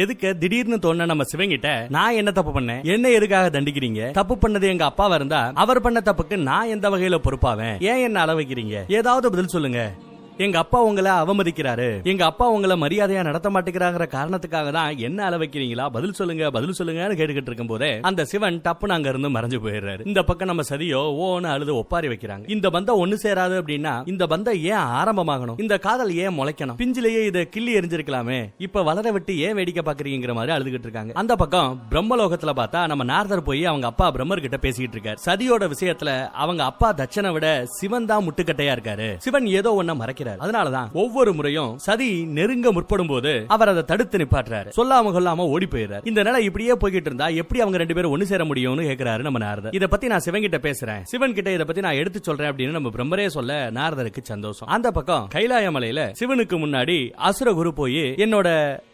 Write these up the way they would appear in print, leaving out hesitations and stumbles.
எதுக்கு திடீர்னு தோண நம்ம சிவங்கிட்ட நான் என்ன தப்பு பண்ணேன், என்ன எதுக்காக தண்டிக்கிறீங்க, தப்பு பண்ணது எங்க அப்பாவா இருந்தா அவர் பண்ண தப்புக்கு நான் எந்த வகையில பொறுப்பாவேன், ஏன் என்ன அள வைக்கிறீங்க, ஏதாவது பதில் சொல்லுங்க. எங்க அப்பா உங்களை அவமதிக்கிறாரு, எங்க அப்பா உங்களை மரியாதையா நடத்த மாட்டேங்கிறாங்கிற காரணத்துக்காக தான் என்ன அள வைக்கிறீங்களா, பதில் சொல்லுங்க பதில் சொல்லுங்கன்னு கேட்டுக்கிட்டு இருக்கும் போதே அந்த சிவன் டப்புன்னு அங்க இருந்து மறைஞ்சு போயிடுறாரு. இந்த பக்கம் நம்ம சதியோ ஓன்னு அழுது ஒப்பாரி வைக்கிறாங்க. இந்த பந்தம் ஒண்ணு சேராது அப்படின்னா இந்த பந்தம் ஏன் ஆரம்பமாகணும், இந்த காதல் ஏன் முளைக்கணும், பிஞ்சிலேயே இதை கிள்ளி எரிஞ்சிருக்கலாமே, இப்ப வளர விட்டு ஏன் வேடிக்கை பாக்குறீங்கிற மாதிரி அழுதுகிட்டு இருக்காங்க. அந்த பக்கம் பிரம்மலோகத்துல பார்த்தா நம்ம நாரதர் போய் அவங்க அப்பா பிரம்மர் கிட்ட பேசிக்கிட்டு இருக்காரு. சதியோட விஷயத்துல அவங்க அப்பா தட்சனை விட சிவன் தான் முட்டுக்கட்டையா இருக்காரு. சிவன் ஏதோ ஒன்ன மறைக்க. அதனாலதான் ஒவ்வொரு முறையும் சதி நெருங்க முற்படும் போது அவர் அதை தடுத்து நிப்பாட்டுறாரு, சொல்லாம கொள்ளாம ஓடி போயிடுறாரு. இந்த நிலை இப்படியே போய்கிட்டு இருந்தா எப்படி அவங்க ரெண்டு பேரும் ஒண்ணு சேர முடியும்னு கேக்குறாரு நம்ம நாரதர். இத பத்தி நான் சிவன் கிட்ட பேசுறேன், சிவன் கிட்ட இத பத்தி நான் எடுத்து சொல்றேன் அப்படின்னு நம்ம பிரம்மரே சொல்ல நாரதருக்கு சந்தோஷம். அந்த பக்கம் கைலாய மலையில சிவனுக்கு முன்னாடி அசுரகுரு போய் என்னோட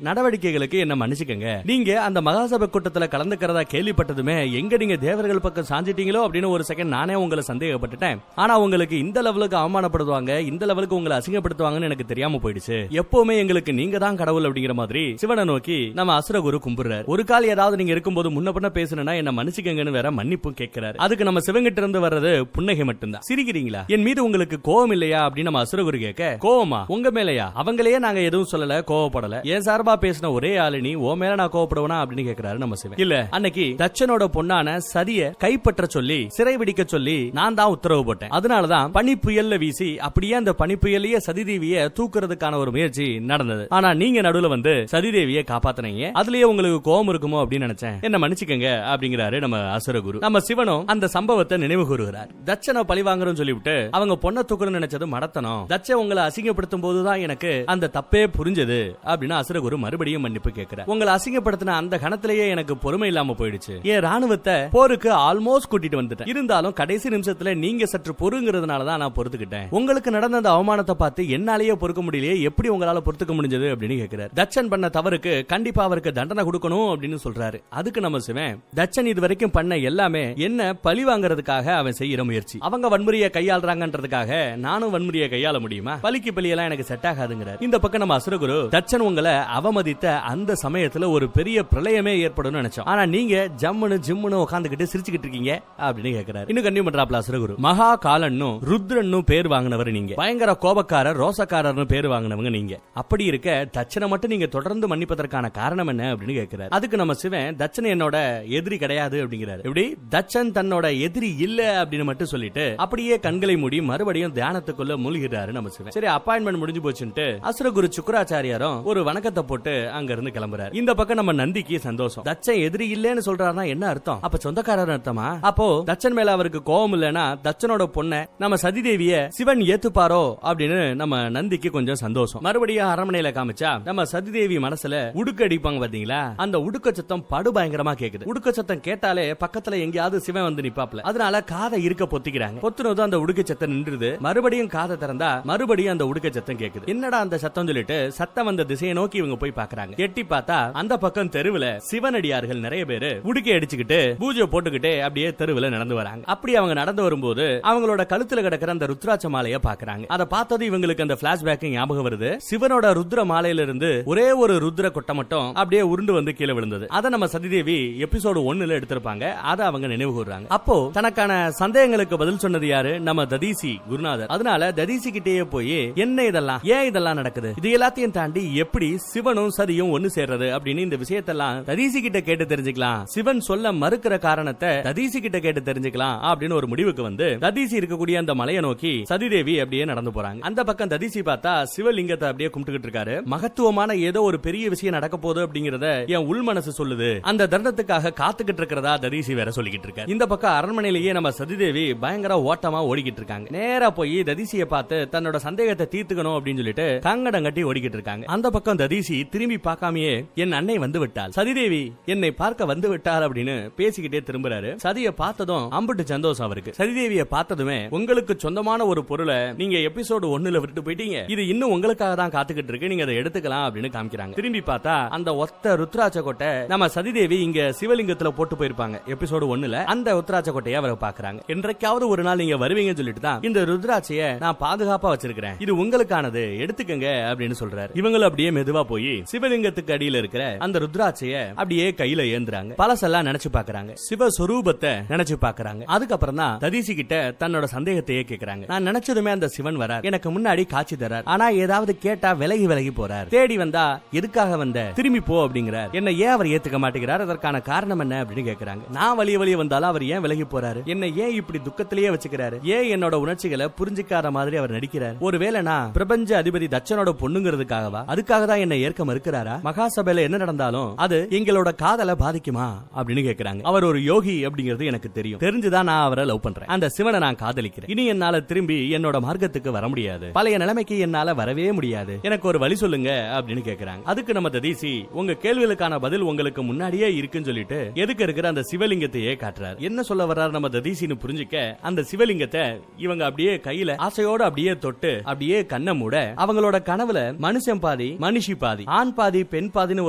நடவடிக்கைகளுக்கு என்ன மன்னிச்சுக்கங்க, நீங்க அந்த மகாசபை கூட்டத்துல கலந்துக்கிறதா கேள்விப்பட்டதுமே எங்க நீங்க தேவர்கள் பக்கம் சாஞ்சிட்டீங்களோ அப்படின்னு ஒரு செகண்ட் நானே உங்களை சந்தேகப்பட்டுட்டேன். ஆனா உங்களுக்கு இந்த லெவலுக்கு அவமானப்படுத்துவாங்க, இந்த லெவலுக்கு உங்களை அசிங்கப்படுத்துவாங்கன்னு எனக்கு தெரியாம போயிடுச்சு. எப்பவுமே எங்களுக்கு நீங்க தான் கடவுள் அப்படிங்கிற மாதிரி சிவனை நோக்கி நம்ம அசுரகுரு கும்பிடுறாரு. ஒரு கால் ஏதாவது நீங்க இருக்கும்போது முன்ன பண்ண பேசணும்னா என்ன மன்னிச்சுக்கங்கன்னு வேற மன்னிப்பும் கேட்கிறாரு. அதுக்கு நம்ம சிவங்கிட்ட இருந்து வர்றது புன்னகை மட்டும்தான். சிரிக்கிறீங்களா, என் மீது உங்களுக்கு கோவம் இல்லையா அப்படின்னு நம்ம அசுரகுரு கேட்க, கோவமா உங்க மேலையா, அவங்களையே நாங்க எதுவும் சொல்லல, கோவப்படல, என் சார்பா பேசின ஒரே ஆளு நீ, ஓ மேல நான் கோவப்படுவனா அப்படின்னு கேட்கிறாரு நம்ம சிவன். இல்ல அன்னைக்கு தட்சனோட பொண்ணான சதிய கைப்பற்ற சொல்லி சிறை விடிக்க சொல்லி நான் தான் உத்தரவு போட்டேன். அதனாலதான் பனி புயல்ல வீசி அப்படியே அந்த பனி புயல் சதிதேவிய தூக்குறதுக்கான ஒரு முயற்சி நடந்தது. ஆனா நீங்க நடுவுல வந்து சதிதேவியை காப்பாத்தினீங்க, அதுலயே உங்களுக்கு கோபம் இருக்குமோ அப்படின்னு நினைச்சேன், என்ன மன்னிச்சுக்கங்க அப்படிங்கிறாரு நம்ம அசுரகுரு. நம்ம சிவனும் அந்த சம்பவத்தை நினைவு கூறுகிறார். தட்சனை பழி வாங்குறோம் சொல்லிவிட்டு அவங்க பொண்ணை தூக்கணும்னு நினைச்சது மடத்தனம், தட்ச உங்களை அசிங்கப்படுத்தும் போதுதான் எனக்கு அந்த தப்பே புரிஞ்சது அப்படின்னு அசுரகுரு மறுபடியும் மன்னிப்பு கேட்கிறார். உங்களை அசிங்கப்படுத்தின அந்த கணத்திலேயே எனக்கு பொறுமை இல்லாம போயிடுச்சு, என் ராணுவத்தை போருக்கு ஆல்மோஸ்ட் கூட்டிட்டு வந்துட்டேன், இருந்தாலும் கடைசி நிமிஷத்துல நீங்க சற்று பொறுங்கிறதுனாலதான் நான் பொறுத்துக்கிட்டேன், உங்களுக்கு நடந்த அந்த அவமானத்தை பார்த்து என்னாலேயே பொறுக்க முடியலையே, எப்படி உங்களால பொறுத்துக்க முடிஞ்சது அப்படின்னு கேட்கிறார். தட்சன் பண்ண தவறுக்கு கண்டிப்பா அவருக்கு தண்டனை கொடுக்கணும் அப்படின்னு சொல்றாரு. அதுக்கு நம்ம சிவன், தட்சன் இது வரைக்கும் பண்ண எல்லாமே என்ன பழி வாங்குறதுக்காக அவன் செய்யற முயற்சி, அவங்க வன்முறையை கையாளுறாங்கன்றதுக்காக நானும் வன்முறையை கையாள முடியுமா, பலிக்கு பலியெல்லாம் எனக்கு செட் ஆகாதுங்கிறார். இந்த பக்கம் நம்ம அசுரகுரு, தட்சன் உங்களை அவமதித்த அந்த சமயத்துல ஒரு பெரிய பிரளயமே ஏற்படும் நினைச்சோம், ஆனா நீங்க ஜம்முன்னு ஜிம்முன்னு உட்காந்துக்கிட்டு சிரிச்சுக்கிட்டு இருக்கீங்க அப்படின்னு கேட்கிறார். இன்னும் கண்டிப்பா பண்றாப்ல அசுரகுரு, மகா காலன்னும் ருத்ரன்னும் பேர் வாங்கினவர் நீங்க, பயங்கர கோபக்காரர் ரோசக்காரர்னு பேர் வாங்கினவங்க நீங்க, அப்படி இருக்க தட்சனை மட்டும் நீங்க தொடர்ந்து மன்னிப்பதற்கான காரணம் என்ன அப்படின்னு கேட்கிறார். அதுக்கு நம்ம சிவன், தட்சன் என்னோட எதிரி கிடையாது அப்படிங்கிறாரு. இப்படி தட்சன் தன்னோட எதிரி இல்ல அப்படின்னு மட்டும் சொல்லிட்டு அப்படியே கண்களை மூடி மறுபடியும் தியானத்துக்குள்ள மூழ்கிறாரு நம்ம சிவன். சரி அப்பாயின்மெண்ட் முடிஞ்சு போச்சுட்டு அசுரகுரு சுக்கராச்சாரியாரும் ஒரு வணக்கத்தை போட்டு அங்க இருந்து கிளம்புறாரு. இந்த பக்கம் நம்ம நந்திக்கு சந்தோஷம், தட்சன் எதிரி இல்லன்னு சொல்றாருன்னா என்ன அர்த்தம், அப்ப சொந்தக்காரர் அர்த்தமா, அப்போ தட்சன் மேல அவருக்கு கோபம் இல்லைன்னா தட்சனோட பொண்ணை நம்ம சதிதேவிய சிவன் ஏத்துப்பாரோ அப்படின்னு நம்ம நந்திக்கு கொஞ்சம் சந்தோஷம். மறுபடியும் அரண்மனையில காமிச்சா நம்ம சதிதேவி மனசுல உடுக்க அடிப்பாங்க பாத்தீங்களா, அந்த உடுக்க சத்தம் படு பயங்கரமா கேக்குது. உடுக்க சத்தம் கேட்டாலே பக்கத்துல எங்கேயாவது சிவன் வந்து நிப்பாப்ல, அதனால காதை இருக்க பொத்திக்கிறாங்க. பொத்துனதும் அந்த உடுக்க சத்தம் நின்றுது. மறுபடியும் காதை திறந்தா மறுபடியும் அந்த உடுக்க சத்தம் கேக்குது. என்னடா அந்த சத்தம் சொல்லிட்டு சத்தம் வந்த திசையை நோக்கி இவங்க போய் பாக்குறாங்க. எட்டி பார்த்தா அந்த பக்கம் தெருவுல சிவனடியார்கள் நிறைய பேரு உடுக்கை அடிச்சுக்கிட்டு பூஜை போட்டுக்கிட்டே அப்படியே தெருவுல நடந்து வராங்க. அப்படி அவங்க நடந்து வரும்போது அவங்களோட கழுத்துல கிடக்கிற அந்த ருத்ராட்ச மாலையை பாக்குறாங்க. அதை பார்த்தது இவங்களுக்கு அந்த பிளாஷ்பேக் ஞாபகம் வருது. சிவனோட ருத்ர மாலையில இருந்து ஒரே ஒரு ருத்ர கொட்டை மட்டும் அப்படியே உருண்டு வந்து கீழே விழுந்தது. அதை நம்ம சதிதேவி எபிசோடு 1ல எடுத்திருப்பாங்க. அதை அவங்க நினைவு கூர்றாங்க. அப்போ தனக்கான சந்தேகங்களுக்கு பதில் சொன்னது யாரு, நம்ம ததீசி குருநாதர். அதனால ததீசி கிட்டேயே போய் என்ன இதெல்லாம், ஏன் இதெல்லாம் நடக்குது, இது எல்லாத்தையும் தாண்டி எப்படி சிவனும் சதியும் ஒன்னு சேர்றது அப்படின்னு இந்த விஷயத்தெல்லாம் ததீசி கிட்ட கேட்டு தெரிஞ்சுக்கலாம், சிவன் சொல்ல மறுக்கிற காரணத்தை ததீசி கிட்ட கேட்டு தெரிஞ்சுக்கலாம் அப்படின்னு ஒரு முடிவுக்கு வந்து ததீசி இருக்கக்கூடிய அந்த மலையை நோக்கி சதிதேவி அப்படியே நடந்து போறாங்க. அந்த பக்கம் ததீசி பார்த்தா சிவலிங்கத்தை அப்படியே கும்பிட்டுக்கிட்டு இருக்காரு. மகத்துவமான ஏதோ ஒரு பெரிய விஷயம் நடக்க போகுது அப்படிங்கறத என் உள் மனசு சொல்லுது, அந்த தருணத்துக்காக காத்துக்கிட்டு இருக்கிறதா ததீசி வேற சொல்லிக்கிட்டு இருக்காரு. இந்த பக்கம் அரண்மனையிலேயே நம்ம சதிதேவி பயங்கர ஓட்டமா ஓடிக்கிட்டு இருக்காங்க. நேரா போய் ததீசியை பார்த்து தன்னோட சந்தேகத்தை தீர்த்துக்கணும் அப்படின்னு சொல்லிட்டு கங்கடம் கட்டி ஓடிக்கிட்டு இருக்காங்க. அந்த பக்கம் ததீசி திரும்பி பார்க்காமயே என் அன்னை வந்து விட்டாள், சதிதேவி என்னை பார்க்க வந்து விட்டாள் அப்படின்னு பேசிக்கிட்டே திரும்புறாரு. சதியை பார்த்ததும் அம்புட்டு சந்தோஷம் அவருக்கு. சதிதேவியை பார்த்ததுமே உங்களுக்கு சொந்தமான ஒரு பொருளை நீங்க எபிசோடு 1ல விட்டு போயிட்டீங்க, இது இன்னும் உங்களுக்காக தான் காத்துக்கிட்டு இருக்கு, நீங்க அதை எடுத்துக்கலாம் அப்படின்னு காமிக்கிறாங்க. திரும்பி பார்த்தா அந்த ஒத்த ருத்ராட்ச கொட்டை நம்ம சதிதேவி இங்க சிவலிங்கத்துல போட்டு போயிருப்பாங்க எபிசோடு 1ல. அந்த ருத்ராட்ச கொட்டையை அவரை பாக்குறாங்க. என்றைக்காவது ஒரு நாள் நீங்க வருவீங்கன்னு சொல்லிட்டு தான் இந்த ருத்ராட்சைய நான் பாதுகாப்பா வச்சிருக்கிறேன், இது உங்களுக்கானது, எடுத்துக்கங்க அப்படின்னு சொல்றாரு. இவங்களும் அப்படியே மெதுவா போய் சிவலிங்கத்துக்கு அடியில இருக்கிற அந்த ருத்ராட்சைய அப்படியே கையில ஏந்துறாங்க. பழசெல்லாம் நினைச்சு பாக்குறாங்க, சிவஸ்வரூபத்தை நினைச்சு பாக்குறாங்க. அதுக்கப்புறம் தான் ததீசி கிட்ட தன்னோட சந்தேகத்தையே கேக்குறாங்க. நான் நினைச்சதுமே அந்த சிவன் வரார், எனக்கு முன்னாடி காட்சி தரார், ஆனா ஏதாவது கேட்டா விலகி விலகி போறார், தேடி வந்தா எதுக்காக வந்த, திரும்பி போ அப்படிங்கிறார். என்ன ஏன் அவர் ஏத்துக்க மாட்டேங்கிறார், அதற்கான காரணம் என்ன அப்படின்னு கேக்குறாங்க. நான் வழிய வந்தாலும் அவர் ஏன் விலகி போறாரு, என்ன ஏன் இப்படி துக்கத்திலேயே வச்சுக்கிறாரு, ஏன் என்னோட உணர்ச்சிகளை புரிஞ்சுக்காத மாதிரி அவர் நடிக்கிறார், ஒருவேளை நான் பிரபஞ்ச அதிபதி தட்சனோட பொண்ணுங்கிறதுக்காகவா, அதுக்காக தான் என்ன ஏற்க மறுக்கிறாரா, மகாசபையில என்ன நடந்தாலும் அது எங்களோட காதலை பாதிக்குமா அப்படின்னு கேக்குறாங்க. அவர் ஒரு யோகி அப்படிங்கிறது எனக்கு தெரியும், தெரிஞ்சுதான் நான் அவரை லவ் பண்றேன், அந்த சிவனை நான் காதலிக்கிறேன், இனி என்னால திரும்பி என்னோட மார்க்கத்துக்கு வர முடியாது, பழைய நிலைமைக்கு என்னால வரவே முடியாது, எனக்கு ஒரு வழி சொல்லுங்க அப்படின்னு கேக்குறாங்க. அதுக்கு நம்ம ததீசி உங்க கேள்விகளுக்கான பதில் உங்களுக்கு முன்னாடியே இருக்குன்னு சொல்லிட்டு எதுக்கு இருக்கிற அந்த சிவலிங்கத்தையே காட்டுறாரு. என்ன சொல்ல வர்றாரு நம்ம ததீசின்னு புரிஞ்சுக்க அந்த சிவலிங்கத்தை இவங்க அப்படியே கையில ஆசையோட அப்படியே தொட்டு அப்படியே கண்ண மூட அவங்களோட கனவுல மனுஷன் பாதி மனுஷி பாதி, ஆண் பாதி பெண் பாதின்னு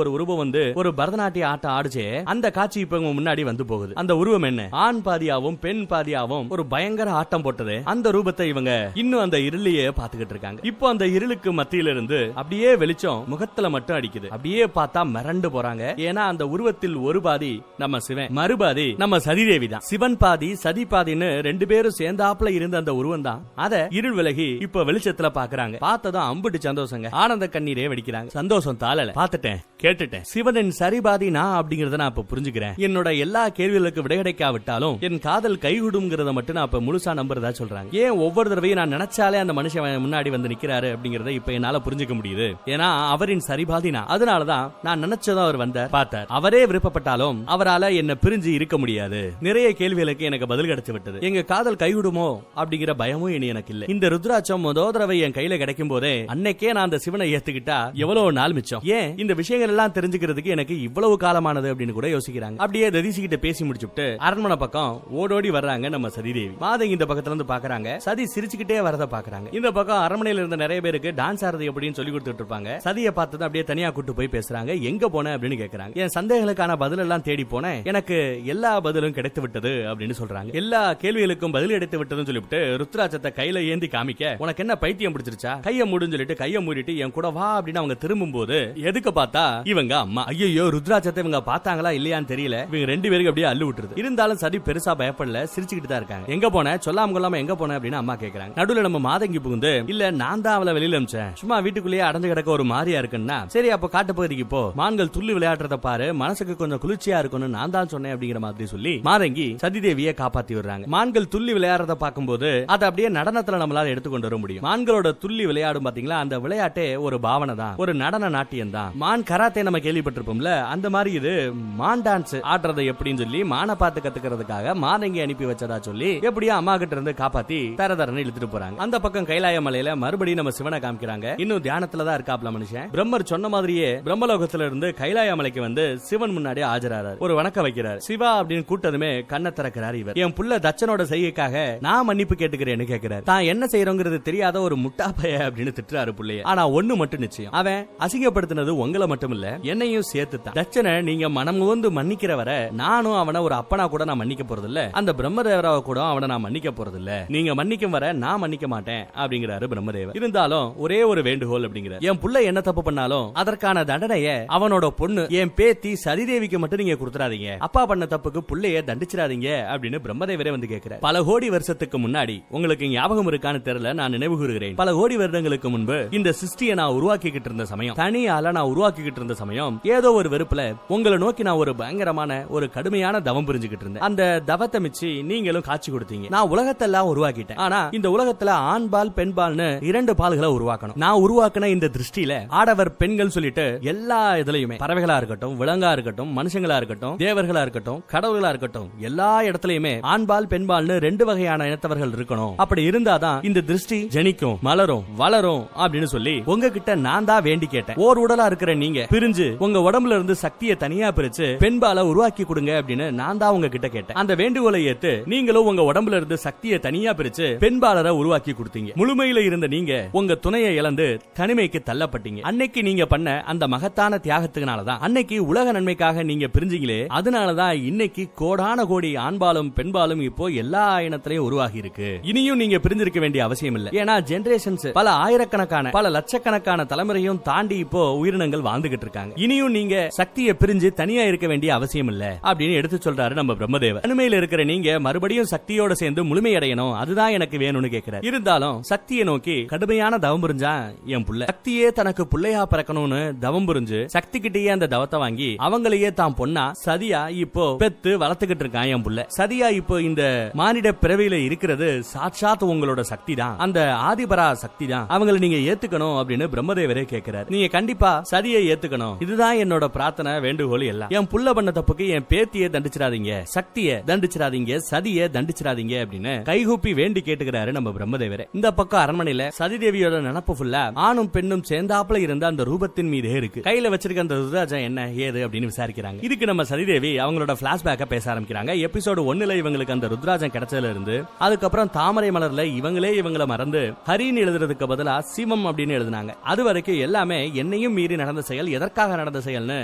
ஒரு உருவம் வந்து ஒரு பரதநாட்டிய ஆட்டம் ஆடுச்சே, அந்த காட்சி இப்ப முன்னாடி வந்து போகுது. அந்த உருவம் என்ன, ஆண் பாதியாவும் பெண் பாதியாவும் ஒரு பயங்கர ஆட்டம் போட்டது. அந்த ரூபத்தை இவங்க இன்னும் அந்த இருளையே பாத்துக்கிட்டு இருக்காங்க. இப்போ அந்த இருளுக்கு மத்தியில இருந்து அப்படியே வெளிச்சம் முகத்துல மட்டும் அடிக்குது. அப்படியே பார்த்தா மிரண்டு போறாங்க. ஏன்னா அந்த உருவத்தில் ஒரு பாதி நம்ம சிவன், மறுபாதி நம்ம சதிதேவி தான். சிவன் பாதி சதி பாதின்னு ரெண்டு பேரும் சேர்ந்தாப்புல இருந்த அந்த உருவம் தான் அத இருள் விலகி இப்ப வெளிச்சத்துல பாக்குறாங்க. பார்த்ததும் அம்புட்டு சந்தோஷங்க, ஆனந்த கண்ணீரே வெடிக்கிறாங்க. சந்தோஷம் தாளல, பாத்துட்டேன் கேட்டுட்டேன், சிவனின் சரிபாதி நான் அப்படிங்கறத நான் இப்ப புரிஞ்சுக்கிறேன். என்னோட எல்லா கேள்விகளுக்கு விடை கிடைக்காவிட்டாலும் என் காதல் கைகூடும்ங்கிறத மட்டும் நான் இப்ப முழுசா நம்புறதா சொல்றாங்க. ஏன் ஒவ்வொரு தடவையும் நான் நினைச்சாலே அந்த மனுஷன் முன்னாடி வந்து நிக்கிறாரு அப்படிங்கறத இப்ப என்னால புரிஞ்சுக்க முடியுது. ஏன்னா அவரின் சரிபாதி நான், அதனாலதான் நான் நினைச்சதும் அவர் வந்தார் பார்த்தார். அவரே விருப்பப்பட்டாலும் அவரால என்ன பிரிஞ்சு இருக்க முடியாது. நிறைய கேள்விகளுக்கு எனக்கு பதில் கிடைச்சு விட்டது. எங்க காதல் கைவிடுமோ அப்படிங்கிற பயமும் இனி எனக்கு இல்ல. இந்த ருத்ராட்சம் முதல் தடவை என் கையில கிடைக்கும் போதே அன்னைக்கே நான் அந்த சிவனை ஏத்துக்கிட்டா எவ்வளவு நாள் மிச்சம். ஏன் இந்த விஷயங்கள் எல்லாம் தெரிஞ்சுக்கிறதுக்கு எனக்கு இவ்வளவு காலமானது அப்படின்னு கூட யோசிக்கிறாங்க. அப்படியே ததீசி கிட்ட பேசி முடிச்சுட்டு அரண்மனை பக்கம் ஓடோடி வர்றாங்க நம்ம சதிதேவி. மாதங்கி இந்த பக்கத்துல இருந்து பாக்குறாங்க, சதி சிரிச்சுக்கிட்டே வரத பாக்குறாங்க. இந்த பக்கம் அரண்மனையில இருந்த நிறைய பேருக்கு டான்ஸ் ஆடுறது எப்படின்னு சொல்லி கொடுத்துட்டு இருப்பாங்க. சதியை பார்த்தது அப்படியே தனியா கூட்டு போய் பேசுறாங்க. எங்க போன அப்படின்னு கேக்குறாங்க. என் சந்தேகங்களுக்கான பதில் எல்லாம் தேடி போனேன், எனக்கு எல்லா பதிலும் கிடைத்து விட்டது அப்படின்னு சொல்றாங்க. எல்லா கேள்விகளுக்கும் பதில் கிடைத்து விட்டதுன்னு சொல்லிவிட்டு ருத்ராட்சத்தை கையில ஏந்தி காமிக்க, உனக்கு என்ன பைத்தியம் பிடிச்சிருச்சா, கைய மூடுன்னு சொல்லிட்டு கைய மூடிட்டு என் கூட வா அப்படின்னு அவங்க திரும்பும் போது எதுக்கு பார்த்தா இவங்க அம்மா. ஐயோ ருத்ராட்சத்தை இவங்க பார்த்தாங்களா இல்லையான்னு தெரியல, இவங்க ரெண்டு பேருக்கு அப்படியே அள்ளு விட்டுருது. இருந்தாலும் சதி பெருசா பயப்படல, சிரிச்சுக்கிட்டு தான் இருக்காங்க. எங்க போன சொல்லாம கொள்ளாம எங்க போன அப்படின்னு அம்மா கேக்குறாங்க. நடுவுல நம்ம மாதங்கி புகுந்து, இல்ல நான் தான் அவளை வெளியில அனுப்பிச்சேன், சும்மா வீட்டுக்குள்ளேயே அடைஞ்சு கிடக்க ஒரு மாதிரியா இருக்குன்னா, சரி அப்ப காட்டு பகுதிக்கு போ, மான்கள் துள்ளி விளையாடுறத பாரு, மனசுக்கு கொஞ்சம் குளிர்ச்சியா இருக்கணும், நான் தான் சொன்னேன் அப்படிங்கிற மாதிரி சொல்லி மாதங்கி சதிதேவியை காப்பாத்தி விடுறாங்க. மான்கள் துள்ளி விளையாடுறத பார்க்கும்போது அதை அப்படியே நடனத்துல நம்மளால எடுத்துக்கொண்டு வர முடியும். மான்களோட துள்ளி விளையாடும் பாத்தீங்களா, அந்த விளையாட்டே ஒரு பாவனை தான், ஒரு நடன நாட்டியம் தான். மான் கராத்தே நம்ம கேள்விப்பட்டிருப்போம்ல, அந்த மாதிரி இது மான் டான்ஸ் ஆடுறதை எப்படின்னு சொல்லி மானை பார்த்து கத்துக்கிறதுக்காக மாதங்கி அனுப்பி வச்சதா சொல்லி எப்படியா அம்மா கிட்ட இருந்து காப்பாத்தி தரதரன்னு இழுத்துட்டு போறாங்க. அந்த பக்கம் கைலாய மலையில மறுபடியும் நம்ம சிவனை காமிக்கிறாங்க. இன்னும் தியானத்துல தான் இருக்காப்ல மனுஷன். பிரம்மர் சொன்ன மாதிரியே பிரம்மலோகத்துல இருந்து கைலாய மலைக்கு வந்து சிவன் முன்னாடி ஆஜராறாரு. ஒரு வணக்கம் வைக்கிறார். சிவா அப்படின்னு கூட்டதுமே கண்ணை திறக்கிறார். இவர் என் புள்ள தட்சனோட செய்கைக்காக நான் மன்னிப்பு கேட்டுக்கிறேன்னு கேட்கிறார். தான் என்ன செய்யறோங்கிறது தெரியாத ஒரு முட்டா பைய அப்படின்னு திட்டுறாரு புள்ளைய. ஆனா ஒண்ணு மட்டும் நிச்சயம், அவன் அசிங்கப்படுத்தினது உங்களை மட்டும் இல்ல என்னையும் சேர்த்து தான். தட்சனை நீங்க மனம் வந்து மன்னிக்கிற வரை நானும் அவனை ஒரு அப்பனா கூட நான் மன்னிக்க போறது இல்ல, அந்த பிரம்மதேவராவ கூட அவனை நான் மன்னிக்க போறது இல்ல, நீங்க மன்னிக்கும் வர நான் மன்னிக்க மாட்டேன் அப்படிங்கிறாரு பிரம்மதேவர். இருந்தாலும் ஒரே ஒரு வேண்டுகோள் அப்படிங்கிறார், என் புள்ள என்ன தப்பு பண்ணாலும் அதற்கான தண்டனைய அவனோட பொண்ணு என் பேத்தி சதிதேவிக்கு மட்டும் நீங்க கொடுத்துறாதீங்க, அப்பா பண்ண தப்புக்கு புள்ளைய தண்டிச்சிடாதீங்க அப்படின்னு பிரம்மதேவரே வந்து கேட்கிறார். பல கோடி வருஷத்துக்கு முன்னாடி உங்களுக்கு ஞாபகம் இருக்கான்னு தெரியல, நான் நினைவு கூறுகிறேன். பல கோடி வருடங்களுக்கு முன்பு இந்த சிருஷ்டியை நான் உருவாக்கிக்கிட்டு இருந்த சமயம், தனியால நான் உருவாக்கிக்கிட்டு இருந்த சமயம், ஏதோ ஒரு வெறுப்புல உங்களை நோக்கி நான் ஒரு பயங்கரமான ஒரு கடுமையான தவம் புரிஞ்சுக்கிட்டு இருந்தேன். அந்த தவத்தை மிச்சு நீங்களும் காட்சி கொடுத்தீங்க. நான் உலகத்தெல்லாம் உருவாக்கிட்டேன். ஆனா இந்த உலகத்துல ஆண்பால் பெண்பால்னு இரண்டு பால்களை உருவாக்கணும். நான் உருவாக்கின இந்த திருஷ்டியில ஆடவர் பெண்கள் சொல்லிட்டு எல்லா இதுலயுமே, பறவைகளா இருக்கட்டும், விலங்கா இருக்கட்டும், மனுஷங்களா இருக்கட்டும், தேவர்களா இருக்கட்டும், கடவுளா இருக்கட்டும், எல்லா இடத்துலயுமே ஆண்பால் பெண்பால்னு ரெண்டு வகையான இனத்தவர்கள் இருக்கணும். அப்படி இருந்தாதான் இந்த திருஷ்டி ஜனிக்கும், மலரும், வளரும் அப்படின்னு சொல்லி உங்ககிட்ட நான் தான் வேண்டி கேட்டேன். ஓர் உடலா இருக்கிற நீங்க பிரிஞ்சு உங்க உடம்புல இருந்து சக்தியை தனியா பிரிச்சு பெண்பால உருவாக்கி கொடுங்க அப்படின்னு நான் தான் உங்ககிட்ட கேட்டேன். அந்த வேண்டுகோளை ஏத்து நீங்களும் உங்க உடம்புல இருந்து சக்தியை தனியா பிரிச்சு பெண்பாலரை உருவாக்கி கொடுத்தீங்க. முழுமை தனிமையில இருந்த நீங்க உங்க துணையை இழந்து தனிமைக்கு தள்ளப்பட்டீங்க. அன்னைக்கு நீங்க பண்ண அந்த மகத்தான தியாகத்துக்குனாலதான் அன்னைக்கு உலக நன்மைக்காக நீங்க பிரிஞ்சீங்களே, அதனாலதான் இன்னைக்கு கோடான கோடி ஆண்பாலும் பெண்பாலும் இப்போ எல்லா இனத்திலையும் உருவாகி இருக்கு. இனியும் நீங்க பிரிஞ்சிருக்க வேண்டிய அவசியம் இல்ல. ஏன்னா ஜெனரேஷன்ஸ் பல ஆயிரக்கணக்கான பல லட்சக்கணக்கான தலைமுறையும் தாண்டி இப்போ உயிரினங்கள் வாழ்ந்துகிட்டு இருக்காங்க. இனியும் நீங்க சக்தியை பிரிஞ்சு தனியா இருக்க வேண்டிய அவசியம் இல்ல அப்படின்னு எடுத்து சொல்றாரு நம்ம பிரம்மதேவர். தனிமையில இருக்கிற நீங்க மறுபடியும் சக்தியோட சேர்ந்து முழுமையடையணும், அதுதான் எனக்கு வேணும்னு கேட்கிறார். இருந்தாலும் சக்தியை நோக்கி கடுமையான தவம் புரிஞ்சா என் புள்ள சக்தியே தனக்கு புள்ளையா பிறக்கணும்னு தவம் புரிஞ்சு சக்தி கிட்டேயே அந்த தவத்தை வாங்கி அவங்களையே தான் பொண்ணா சதியா இப்போ பெத்து வளர்த்துக்கிட்டு இருக்கான் என் புள்ள. சதியா இப்போ இந்த மானிட பிறவியில இருக்கிறது சாட்சாத் உங்களோட சக்தி தான், அந்த ஆதிபரா சக்தி தான். அவங்களை நீங்க ஏத்துக்கணும் அப்படின்னு பிரம்மதேவரே கேட்கிறார். நீங்க கண்டிப்பா சதியை ஏத்துக்கணும், இதுதான் என்னோட பிரார்த்தனை வேண்டுகோள் எல்லாம். என் புள்ள பண்ண தப்புக்கு என் பேத்தியை தண்டிச்சிடாதீங்க, சக்தியை தண்டிச்சிடாதீங்க, சதியை தண்டிச்சிடாதீங்க அப்படின்னு கைகூப்பி வேண்டி கேட்டுக்கிறாரு நம்ம பிரம்மதேவரே. இந்த பக்கம் அரண்மனையில சதிதேவியோட நினப்பு ஃபுல்லா ஆணும் பெண்ணும் சேர்ந்தாப்புல இருந்த அந்த ரூபத்தின் மீதே இருக்கு. கையில வச்சிருக்க அந்த ருத்ராஜம் என்ன ஏது அப்படின்னு விசாரிக்கிறாங்க. இதுக்கு நம்ம சதிதேவி அவங்களோட பிளாஷ்பேக்க பேச ஆரம்பிக்கிறாங்க. எபிசோடு 1ல இவங்களுக்கு அந்த ருத்ராஜம் கிடைச்சதுல இருந்து அதுக்கப்புறம் தாமரை மலர்ல இவங்களை மறந்து ஹரின்னு எழுதுறதுக்கு பதிலா சிவம் அப்படின்னு எழுதினாங்க. அது வரைக்கும் எல்லாமே என்னையும் மீறி நடந்த செயல், எதற்காக நடந்த செயல்னு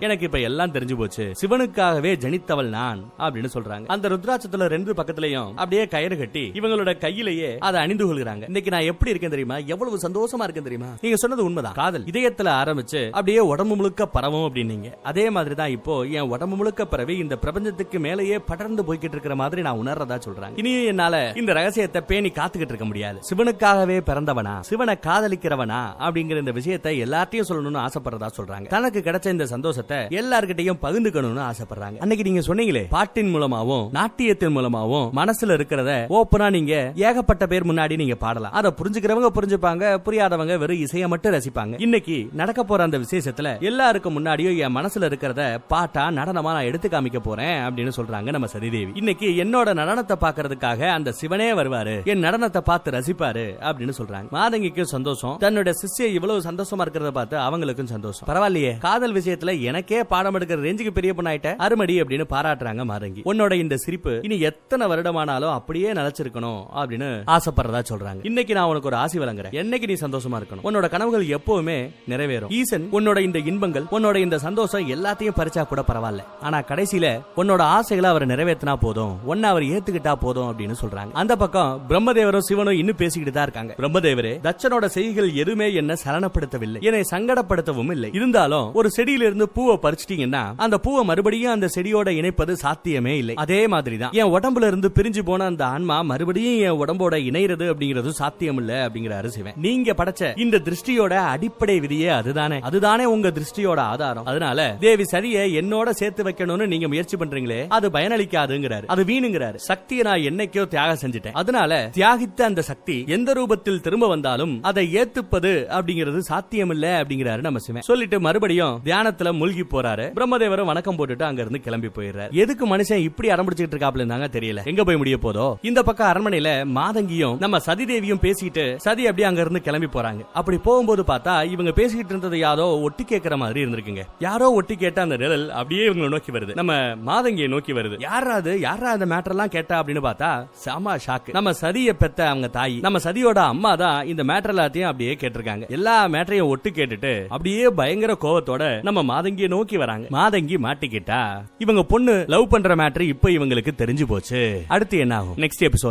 எனக்கு இப்ப எல்லாம் தெரிஞ்சு போச்சு, சிவனுக்காகவே ஜனித்தவள் நான் அப்படின்னு சொல்றாங்க. அந்த ருத்ராட்சத்துல 2 பக்கத்திலையும் அப்படியே கயிறு கட்டி இவங்களோட கையிலேயே அதை அணிந்து கொள்கிறாங்க. இன்னைக்கு நான் எப்படி இருக்கேன் தெரியுமா, எவ்வளவு சந்தோஷமா இருக்கேன் தெரியுமா. நீங்க சொன்னது உண்மைதான், காதல் இதயத்துல ஆரம்பிச்சு அப்படியே உடம்பு முழுக்க பரவும் அப்படின்னீங்க. அதே மாதிரி தான் இப்போ என் உடம்பு முழுக்க பரவி இந்த பிரபஞ்சத்துக்கு மேலேயே படர்ந்து போய்கிட்டு இருக்கிற மாதிரி நான் உணர்றதா சொல்றாங்க. இனியும் என்னால இந்த ரகசியத்தை பேணி காத்துக்கிட்டு இருக்க முடியாது. சிவனுக்காகவே பிறந்தவனா, சிவனை காதலிக்கிறவனா அப்படிங்கிற இந்த விஷயத்தை எல்லாத்தையும் சொல்லணும்னு ஆசைப்படுறதா சொல்றாங்க. தனக்கு கிடைச்ச இந்த சந்தோஷத்தை எல்லார்கிட்டையும் பகிர்ந்துக்கணும்னு ஆசைப்படுறாங்க. அன்னைக்கு நீங்க சொன்னீங்களே, பாட்டின் மூலமாவும் நாட்டியத்தின் மூலமாவும் மனசுல இருக்கிறத ஓப்பனா நீங்க ஏகப்பட்ட பேர் முன்னாடி நீங்க பாடலாம். அதை புரிஞ்சுக்கிறவங்க புரிஞ்சுப்பாங்க, புரியாதவங்க வெறும் இசையை மட்டும் ரசிப்பாங்க. இன்னைக்கு நடக்க போற அந்த விசேஷத்துல எல்லாருக்கும் முன்னாடியும் என் மனசுல இருக்கிறத பாட்டா நடனமா நான் எடுத்து காமிக்க போறேன் அப்படின்னு சொல்றாங்க நம்ம சதிதேவி. இன்னைக்கு என்னோட நடனத்தை பாக்குறதுக்காக அந்த சிவனே வருவாரு, என் நடனத்தை பார்த்து ரசிப்பாரு அப்படின்னு சொல்றாங்க. மாதங்கிக்கும் சந்தோஷம், தன்னோட சிஷ்யை இவ்வளவு சந்தோஷமா இருக்கிறத பார்த்து அவங்களுக்கும் சந்தோஷம். பரவாயில்லையே, காதல் விஷயத்துல எனக்கே பாடம் எடுக்கிற ரேஞ்சுக்கு பெரிய பொண்ணாயிட்ட, அருமடி அப்படின்னு பாராட்டுறாங்க மாதங்கி. உன்னோட இந்த சிரிப்பு இனி எத்தனை வருடமானாலும் அப்படியே நிலைச்சிருக்கணும் அப்படின்னு ஆசைப்படுறதா சொல்றாங்க. இன்னைக்கு நான் உனக்கு ஒரு ஆசி வழங்குறேன், என்னைக்கு நீ சந்தோஷமா இருக்கணும், உன்னோட கனவுகள் எப்பவுமே நிறைவேறும். ஈசன் உன்னோட இந்த இன்பங்கள், உன்னோட இந்த சந்தோஷம் எல்லாத்தையும் பறிச்சா கூட பரவாயில்ல, ஆனா கடைசியில உன்னோட ஆசைகளை அவர் நிறைவேற்றினா போதும், ஒன்னு அவர் ஏத்துக்கிட்டா போதும் அப்படின்னு சொல்றாங்க. அந்த பக்கம் பிரம்மதேவரும் சிவனும் இன்னும் பேசிக்கிட்டு தான் இருக்காங்க. பிரம்மதேவரே, தட்சனோட செய்திகள் எதுவுமே என்ன சலனப்படுத்தவில்லை, என்னை சங்கடப்படுத்தவும் இல்லை. இருந்தாலும் ஒரு செடியில இருந்து பூவை பறிச்சிட்டீங்கன்னா அந்த பூவை மறுபடியும் அந்த செடியோட இணைப்பது சாத்தியமே இல்லை. அதே மாதிரிதான் என் உடம்புல இருந்து பிரிஞ்சு போன அந்த ஆன்மா மறுபடியும் என் உடம்போட இணைறது அப்படிங்கிறது சாத்தியம் இல்ல அப்படிங்கிறாரு சிவன். நீங்க படைச்ச இந்த திருஷ்டியோட அடிப்படை விதியே அதுதானே உங்க திருஷ்டியோட ஆதாரம். அதனால தேவி சதியை என்னோட சேர்த்து வைக்கணும்னு நீங்க முயற்சி பண்றீங்களே, அது பயனளிக்காதுங்கிறாரு, அது வீணுங்கிறாரு. சக்தியை நான் என்னைக்கோ தியாகம் செஞ்சுட்டேன், அதனால தியாகித்த அந்த சக்தி எந்த ரூபத்தில் திரும்ப வந்தாலும் அதை ஏத்துப்பது அப்படிங்கிறது சாத்தியம் இல்ல அப்படிங்கிறாரு நம்ம சிவன். சொல்லிட்டு மறுபடியும் தியானத்துல மூழ்கி போறாரு. பிரம்மதேவரும் வணக்கம் போட்டுட்டு அங்க இருந்து கிளம்பி போயிடுறாரு. எதுக்கு மனுஷன் இப்படி அடம்பிடிச்சிட்டு இருக்காப்ல இருந்தாங்க தெரியல, எங்க போய் முடிய போதோ. இந்த பக்கம் அரண்மனையில மாதங்கியும் நம்ம சதிதேவியும் பேசிட்டு சதி அப்படியே அங்க இருந்து கிளம்பி போறாங்க. அப்படி போகும்போது பார்த்தா இவங்க பேசிக்கிட்டு இருந்தது யாரோ ஒட்டி கேட்கிற மாதிரி இருந்திருக்குங்க. யாரோ ஒட்டி கேட்ட அந்த நிழல் அப்படியே இவங்களை நோக்கி வருது, நம்ம மாதங்கியை நோக்கி வருது. யாரா அந்த மேட்டர் எல்லாம் கேட்டா அப்படின்னு பார்த்தா சாமா ஷாக்கு. நம்ம சதியை பெத்த அவங்க தாய், நம்ம சதியோட அம்மா தான் இந்த மேட்டர் எல்லாத்தையும் அப்படியே கேட்டிருக்காங்க. எல்லா மேட்டரையும் ஒட்டு கேட்டுட்டு அப்படியே பயங்கர கோவத்தோட நம்ம மாதங்கியை நோக்கி வராங்க. மாதங்கி மாட்டிக்கிட்டா இவங்க பொண்ணு லவ் பண்ற மேட்டர் இப்ப இவங்களுக்கு தெரிஞ்சு போச்சு. அடுத்து என்ன ஆகும் நெக்ஸ்ட் எபிசோட்.